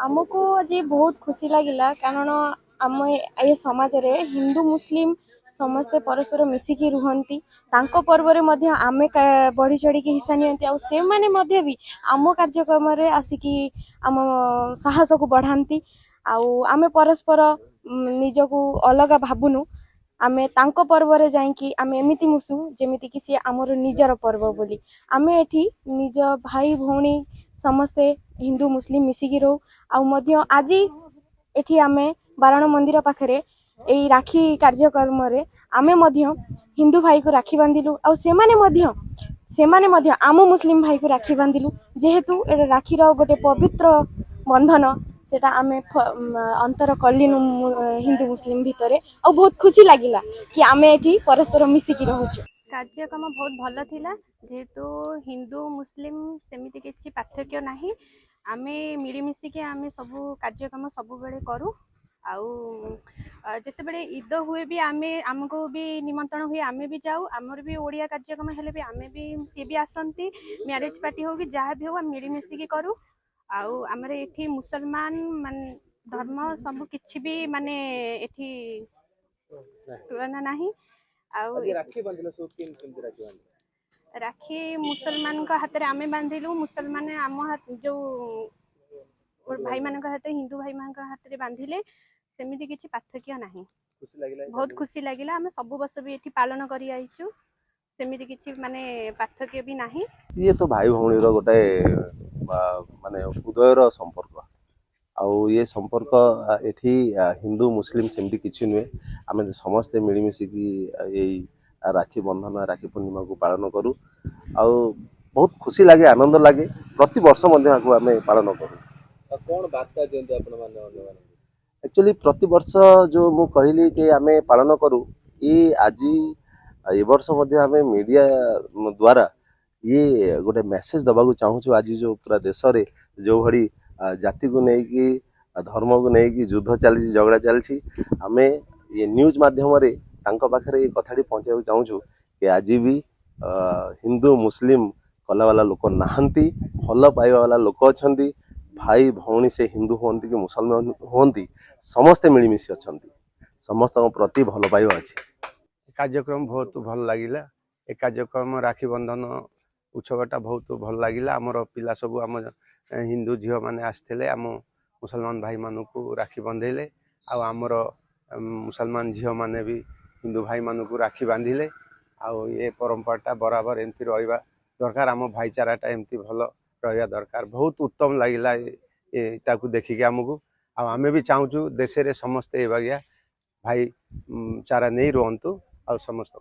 आमको आज बहुत खुशी लगिला कारण आम ये समाज रे हिंदू मुस्लिम समस्ते परस्पर मिसिकी रुहंती तांको पर्व रे मध्य आमे बढ़ी चढ़ी के हिस्सा नियंती आ से माने मध्य भी आम कार्यक्रम रे आसिकी आम साहस को बढ़ाती आमे परस्पर निजको अलग भाबुनु आमे तांको पर्व रे जाइकी आमे एमिति मुसु जेमिति कि सी आमर निजर पर्व बोली आमे एठी निज भाई भौणी समस्ते हिंदू मुस्लिम मिसिकी रहू आज एठी आमे बारण मंदिर पाखरे एई राखी कार्यक्रम रे आमे मध्य हिंदू भाई को राखी बांधिलु सेमाने मध्य आम मुस्लिम भाई को राखी बांधिलु जेहेतु ए राखी रो गोटे पवित्र बंधन सेटा आमे अंतर कलिनु हिंदू मुस्लिम भितरे आ बहुत खुशी लागिला कि आमे एठी परस्पर मिसिकी रहउछु। कार्यक्रम बहुत भल थिला जेहेतु हिंदू मुस्लिम सेमिति किछि पार्थक्य नाही आमे मिलिमिशि के आमे सबु कार्यक्रम सबु बेले करू आउ जते बेले ईद हुए भी आमे हमको भी निमंत्रण हुए आमे भी जाऊ आमर भी ओडिया कार्यक्रम हेले भी आमे भी सी भी आसंती मैरिज पार्टी हो कि जहाँ भी हो आम मिलिमिशि के करू आउ आमर एठी मुसलमान मान धर्म सब किछि भी माने एठी तुलना नाही आउ राखी बांधिलो सब केमति राखी बांधिलो राखी मुसलमान का हाथ रे आमे बांधिलु मुसलमान आम हाथ जो भाई मान हाथ हिंदू भाई मान हाथ रे बांधिले सेमिति किछि पार्थक्य नाही बहुत खुशी लागिला आमे सब वर्ष भी एठी पालन करी आइछु सेमिति किछि माने पार्थक्य भी नाही ये तो भाई भौणी रो गोटे माने हृदयर संपर्क आउ ये संपर्क एठी हिंदू मुस्लिम सेमती किछि नुए आमे समस्ते मिलिमिशि की यही राखी बंधन राखी पूर्णिमा को पालन करू आउ बहुत खुशी लगे आनंद लगे प्रति वर्ष आमे पालन करू कोन बार्ता देंते आपण माने एक्चुअली प्रति वर्ष जो मु कहली कि आमे पालन करू ये आज ये वर्ष मध्य आमे मीडिया द्वारा ये गोटे मेसेज दबाकू चाहूँ आज जो पूरा देश रे जो भड़ी जाति को लेकिन धर्म को लेकिन युद्ध चली झगड़ा चलती आमे ये न्यूज माध्यम रे तांको पाखरे ये कथाटी पहुँचाइବାକୁ चाहूँ कि आज भी हिंदू मुस्लिम कला वाला लोक नहांती भल पाइबा वाला लोक अछंती भाई भौणी से हिंदू होंती कि मुसलमान होंती समस्ते मिलिमिशि अछंती समस्त प्रति भल पाइबा अछि। कार्यक्रम बहुत भल लागिला ए कार्यक्रम राखी बंधन उत्सवटा बहुत भल लागिला आमर पिला सब आम हिंदू झील मैंने आसते आम मुसलमान भाई मान को राखी बंधेले आमर मुसलमान झील मैंने भी हिंदू भाई मान को राखी बांधिले आउ ये परंपराटा बराबर एमती रहा दरकार आम भाईचाराटा एमती भल रहा दरकार बहुत उत्तम लगिला ताकू देखिक आमको आमे भी चाहूँ देश रे समस्ते ए भाई चारा नहीं रुहतु आ समस्त